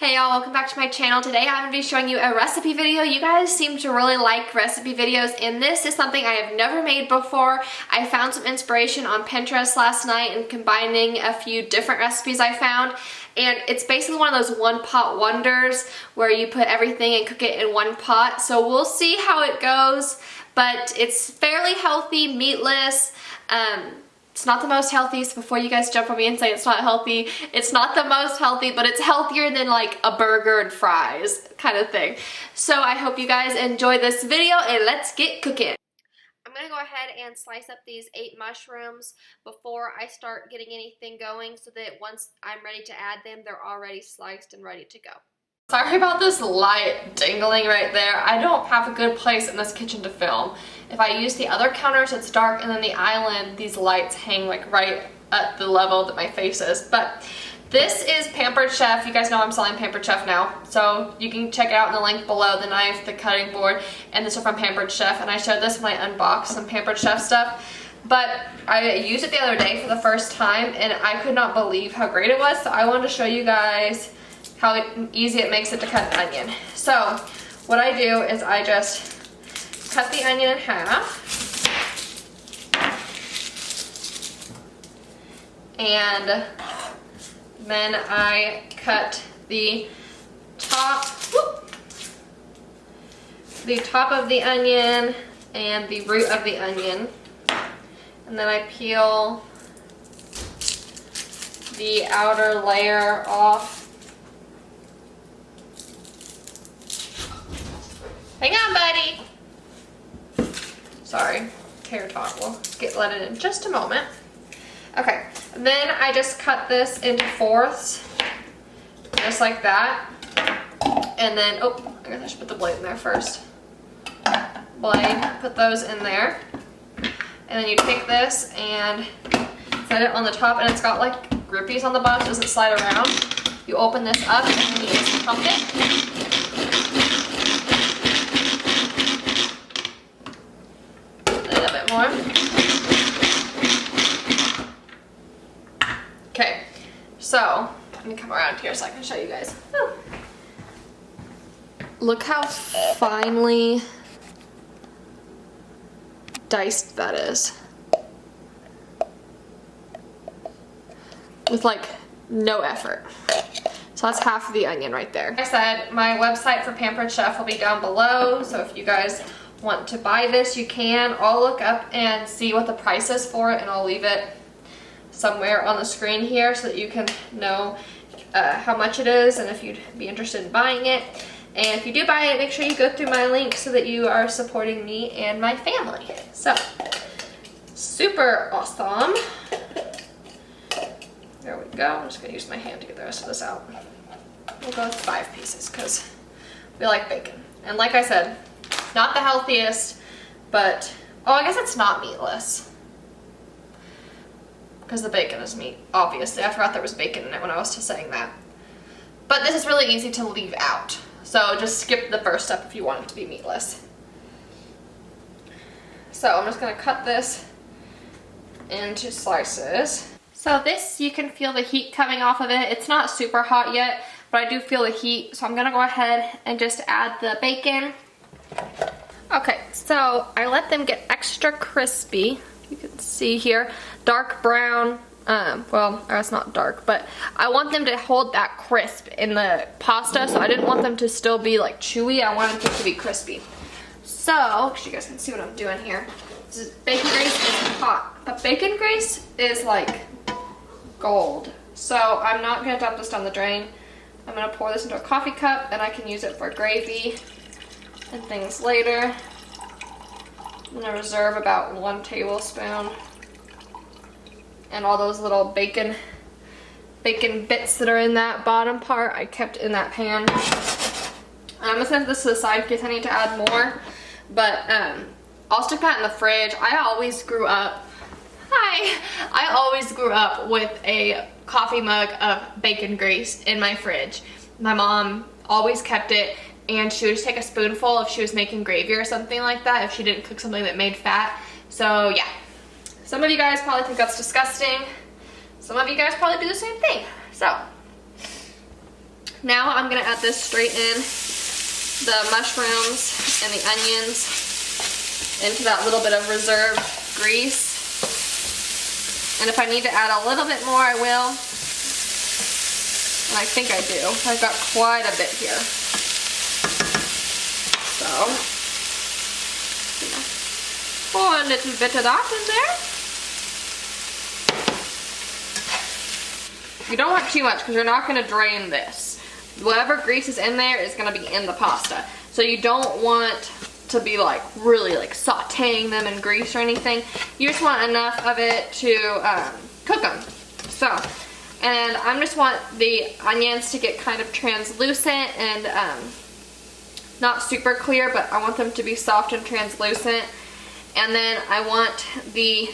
Hey y'all, welcome back to my channel. Today I'm going to be showing you a recipe video. You guys seem to really like recipe videos, and this is something I have never made before. I found some inspiration on Pinterest last night and combining a few different recipes I found, and it's basically one of those one pot wonders where you put everything and cook it in one pot. So we'll see how it goes, but it's fairly healthy, meatless. It's not the most healthy, so before you guys jump on me and say it's not healthy, it's not the most healthy, but it's healthier than like a burger and fries kind of thing. So I hope you guys enjoy this video, and let's get cooking. I'm gonna go ahead and slice up these 8 mushrooms before I start getting anything going, so that once I'm ready to add them, they're already sliced and ready to go. Sorry about this light dangling right there. I don't have a good place in this kitchen to film. If I use the other counters, it's dark, and then the island, these lights hang like right at the level that my face is. But this is Pampered Chef. You guys know I'm selling Pampered Chef now, so you can check it out in the link below, the knife, the cutting board, and this is from Pampered Chef. And I showed this when I unboxed some Pampered Chef stuff. But I used it the other day for the first time, and I could not believe how great it was, so I wanted to show you guys how easy it makes it to cut an onion. So what I do is I just cut the onion in half, and then I cut the top of the onion and the root of the onion, and then I peel the outer layer off. Hang on, buddy. Sorry, hair talk. We'll let it in just a moment. Okay, and then I just cut this into fourths, just like that. And then, oh, I guess I should put the blade in there first. Blade, put those in there. And then you take this and set it on the top, and it's got like grippies on the bottom, it doesn't slide around. You open this up, and then you just pump it. More. Okay, so let me come around here so I can show you guys. Woo. Look how finely diced that is. With like no effort. So that's half of the onion right there. Like I said, my website for Pampered Chef will be down below, so if you guys want to buy this, you can. I'll look up and see what the price is for it, and I'll leave it somewhere on the screen here so that you can know how much it is and if you'd be interested in buying it. And if you do buy it, make sure you go through my link so that you are supporting me and my family. So, super awesome. There we go. I'm just going to use my hand to get the rest of this out. We'll go with 5 pieces because we like bacon. And like I said, not the healthiest, but, oh, I guess it's not meatless. Because the bacon is meat, obviously. I forgot there was bacon in it when I was saying that. But this is really easy to leave out. So just skip the first step if you want it to be meatless. So I'm just going to cut this into slices. So this, you can feel the heat coming off of it. It's not super hot yet, but I do feel the heat. So I'm going to go ahead and just add the bacon. Okay, so I let them get extra crispy. You can see here, dark brown. Well, it's not dark, but I want them to hold that crisp in the pasta, so I didn't want them to still be like chewy. I wanted them to be crispy. So, you guys can see what I'm doing here. This is, bacon grease is hot, but bacon grease is like gold. So I'm not gonna dump this down the drain. I'm gonna pour this into a coffee cup, and I can use it for gravy and things later. I'm gonna reserve about 1 tablespoon, and all those little bacon bits that are in that bottom part I kept in that pan. And I'm gonna set this to the side in case I need to add more, but I'll stick that in the fridge. I always grew up with a coffee mug of bacon grease in my fridge. My mom always kept it, and she would just take a spoonful if she was making gravy or something like that, if she didn't cook something that made fat. So yeah, some of you guys probably think that's disgusting. Some of you guys probably do the same thing. So Now I'm gonna add this straight in, the mushrooms and the onions into that little bit of reserved grease. And if I need to add a little bit more, I will. And I think I do. I've got quite a bit here. So, pour a little bit of that in there. You don't want too much because you're not going to drain this. Whatever grease is in there is going to be in the pasta. So you don't want to be like really like sauteing them in grease or anything. You just want enough of it to cook them. So, and I just want the onions to get kind of translucent and not super clear, but I want them to be soft and translucent. And then I want the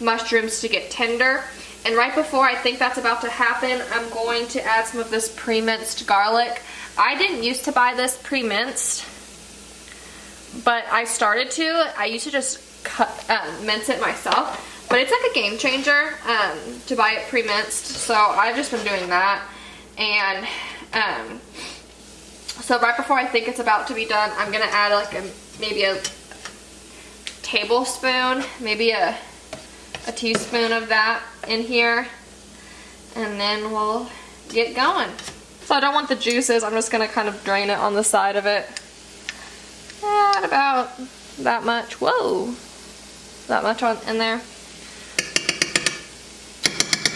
mushrooms to get tender. And right before I think that's about to happen, I'm going to add some of this pre-minced garlic. I didn't used to buy this pre-minced, but I started to. I used to just mince it myself, but it's like a game changer to buy it pre-minced, so I've just been doing that. And so right before I think it's about to be done, I'm gonna add like maybe a tablespoon, maybe a teaspoon of that in here, and then we'll get going. So I don't want the juices, I'm just gonna kind of drain it on the side of it. Add about that much. Whoa, that much in there.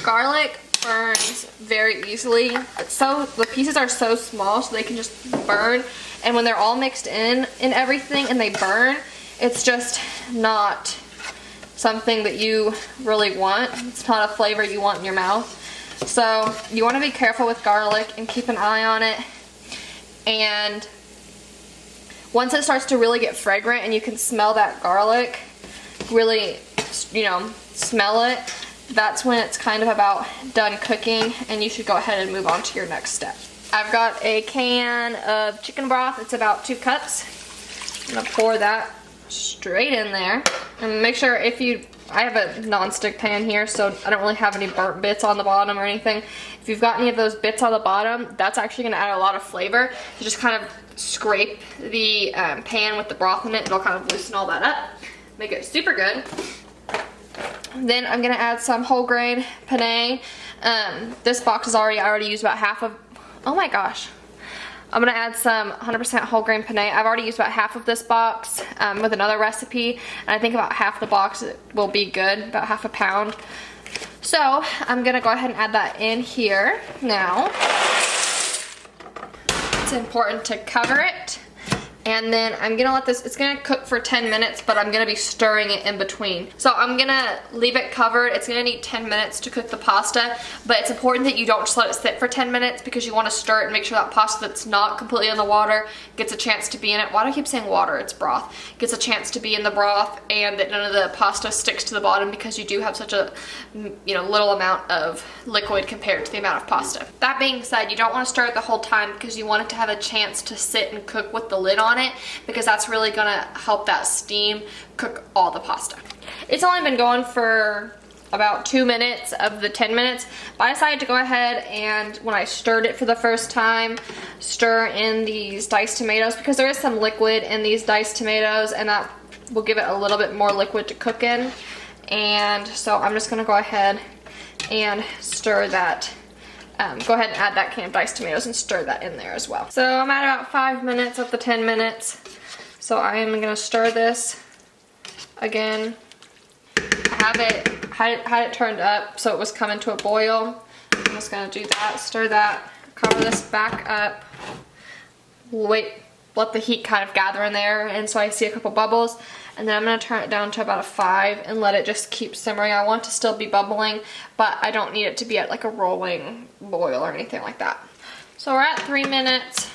Garlic burns very easily. The pieces are so small, so they can just burn. And when they're all mixed in and everything, and they burn, it's just not something that you really want. It's not a flavor you want in your mouth. So you want to be careful with garlic and keep an eye on it. And once it starts to really get fragrant and you can smell that garlic, really, you know, smell it, that's when it's kind of about done cooking, and you should go ahead and move on to your next step. I've got a can of chicken broth. It's about 2 cups. I'm gonna pour that straight in there. And make sure I have a non-stick pan here, so I don't really have any burnt bits on the bottom or anything. If you've got any of those bits on the bottom, that's actually gonna add a lot of flavor. So just kind of scrape the pan with the broth in it. It'll kind of loosen all that up, make it super good. Then I'm gonna add some whole grain penne. This box is I already used about half of, oh my gosh. I'm gonna add some 100% whole grain penne. I've already used about half of this box with another recipe, and I think about half the box will be good, about half a pound. So I'm gonna go ahead and add that in here now. It's important to cover it. And then I'm gonna let this, it's gonna cook for 10 minutes, but I'm gonna be stirring it in between. So I'm gonna leave it covered. It's gonna need 10 minutes to cook the pasta, but it's important that you don't just let it sit for 10 minutes because you wanna stir it and make sure that pasta that's not completely in the water gets a chance to be in it. Why do I keep saying water? It's broth. Gets a chance to be in the broth, and that none of the pasta sticks to the bottom because you do have such a, you know, little amount of liquid compared to the amount of pasta. That being said, you don't wanna stir it the whole time because you want it to have a chance to sit and cook with the lid on it, because that's really gonna help that steam cook all the pasta. It's only been going for about 2 minutes of the 10 minutes, but I decided to go ahead and, when I stirred it for the first time, stir in these diced tomatoes, because there is some liquid in these diced tomatoes, and that will give it a little bit more liquid to cook in. And so I'm just gonna go ahead and stir that. Go ahead and add that can of diced tomatoes and stir that in there as well. So I'm at about 5 minutes of the 10 minutes. So I am gonna stir this again. I had it turned up so it was coming to a boil. I'm just gonna do that, stir that, cover this back up, wait, let the heat kind of gather in there, and so I see a couple bubbles. And then I'm gonna turn it down to about a 5 and let it just keep simmering. I want it to still be bubbling, but I don't need it to be at like a rolling boil or anything like that. So we're at 3 minutes.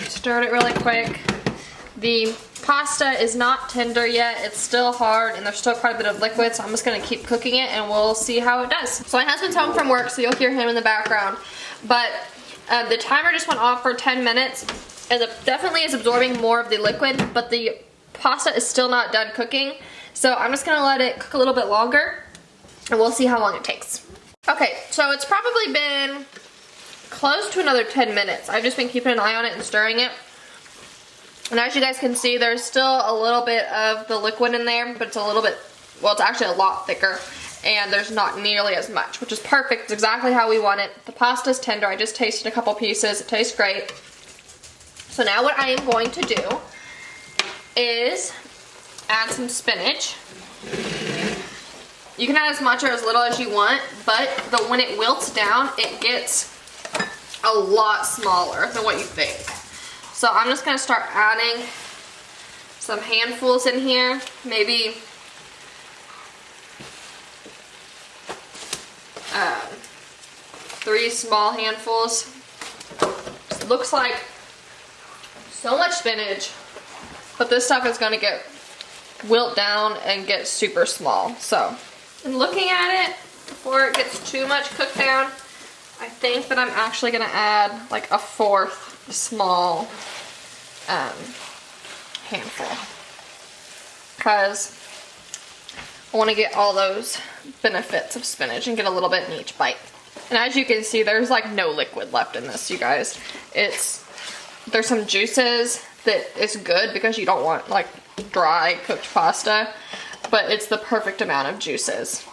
Stirred it really quick. The pasta is not tender yet. It's still hard, and there's still quite a bit of liquid, so I'm just gonna keep cooking it and we'll see how it does. So my husband's home from work, so you'll hear him in the background. But the timer just went off for 10 minutes. It definitely is absorbing more of the liquid, but the pasta is still not done cooking. So I'm just gonna let it cook a little bit longer, and we'll see how long it takes. Okay, so it's probably been close to another 10 minutes. I've just been keeping an eye on it and stirring it. And as you guys can see, there's still a little bit of the liquid in there, but it's a little bit, well, it's actually a lot thicker, and there's not nearly as much, which is perfect. It's exactly how we want it. The pasta's tender. I just tasted a couple pieces. It tastes great. So now what I am going to do is add some spinach. You can add as much or as little as you want, but when it wilts down, it gets a lot smaller than what you think. So I'm just gonna start adding some handfuls in here, maybe 3 small handfuls. It looks like so much spinach, but this stuff is gonna get wilt down and get super small. So, and looking at it before it gets too much cooked down, I think that I'm actually gonna add like a 4th small handful, because I want to get all those benefits of spinach and get a little bit in each bite. And as you can see, there's like no liquid left in this, you guys. There's some juices that is good because you don't want like dry cooked pasta, but it's the perfect amount of juices.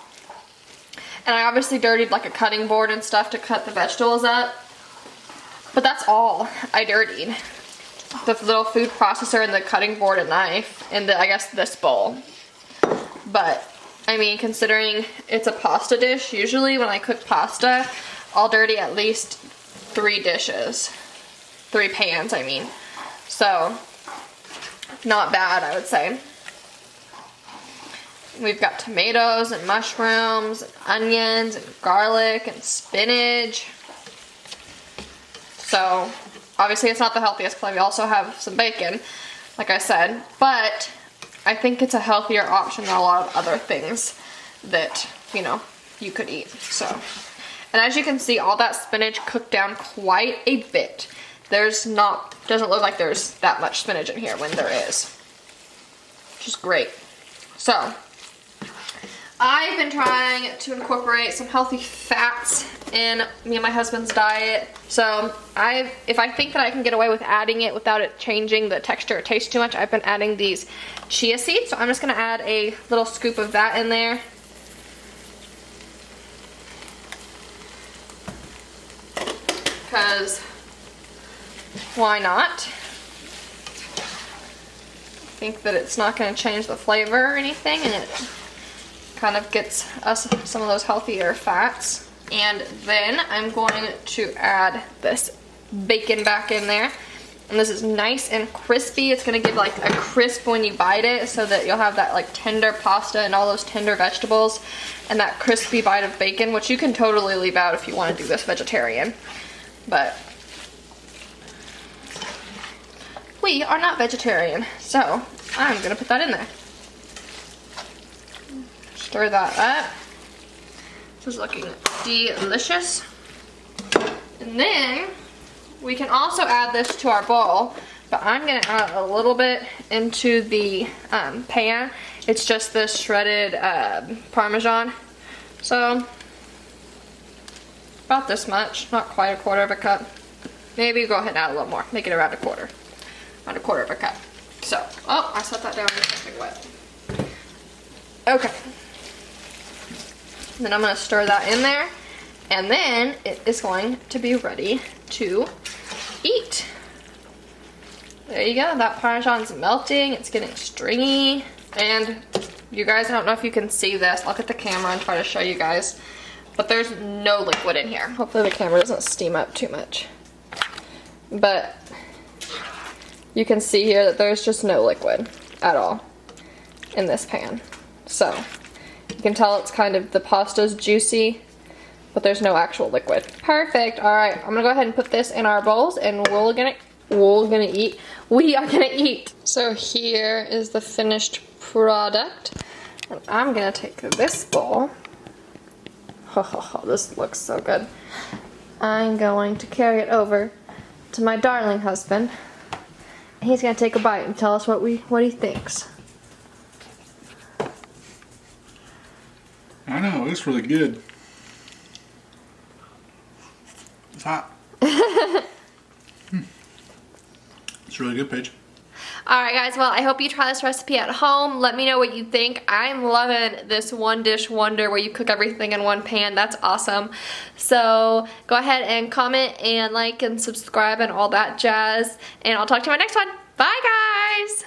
And I obviously dirtied like a cutting board and stuff to cut the vegetables up, but that's all I dirtied. The little food processor and the cutting board and knife and I guess this bowl. But I mean, considering it's a pasta dish, usually when I cook pasta, I'll dirty at least 3 dishes. 3 pans, I mean. So, not bad, I would say. We've got tomatoes and mushrooms, and onions and garlic and spinach. So, obviously it's not the healthiest because we also have some bacon, like I said, but I think it's a healthier option than a lot of other things that, you know, you could eat. So, and as you can see, all that spinach cooked down quite a bit. Doesn't look like there's that much spinach in here when there is, which is great. So, I've been trying to incorporate some healthy fats in me and my husband's diet. So if I think that I can get away with adding it without it changing the texture or taste too much, I've been adding these chia seeds. So I'm just gonna add a little scoop of that in there. Because why not? I think that it's not gonna change the flavor or anything, and it kind of gets us some of those healthier fats. And then I'm going to add this bacon back in there. And this is nice and crispy. It's gonna give like a crisp when you bite it so that you'll have that like tender pasta and all those tender vegetables and that crispy bite of bacon, which you can totally leave out if you want to do this vegetarian. But we are not vegetarian, so I'm gonna put that in there. Stir that up. This is looking delicious. And then we can also add this to our bowl, but I'm gonna add a little bit into the pan. It's just this shredded Parmesan. So about this much, not quite a 1/4 of a cup. Maybe go ahead and add a little more. Make it around a 1/4. Around a 1/4 of a cup. So, oh, I set that down with something wet. Okay. Then I'm gonna stir that in there, and then it is going to be ready to eat. There you go, that Parmesan's melting, it's getting stringy, and you guys, I don't know if you can see this, I'll get the camera and try to show you guys, but there's no liquid in here. Hopefully the camera doesn't steam up too much. But you can see here that there's just no liquid at all in this pan. So you can tell it's kind of, the pasta's juicy, but there's no actual liquid. Perfect. All right, I'm gonna go ahead and put this in our bowls, and we are gonna eat. So here is the finished product, and I'm gonna take this bowl. Oh, this looks so good. I'm going to carry it over to my darling husband. He's gonna take a bite and tell us what he thinks. I know, it's really good. It's hot. It's really good, Paige. Alright guys, well I hope you try this recipe at home. Let me know what you think. I'm loving this one dish wonder where you cook everything in one pan. That's awesome. So go ahead and comment and like and subscribe and all that jazz. And I'll talk to you in my next one. Bye guys!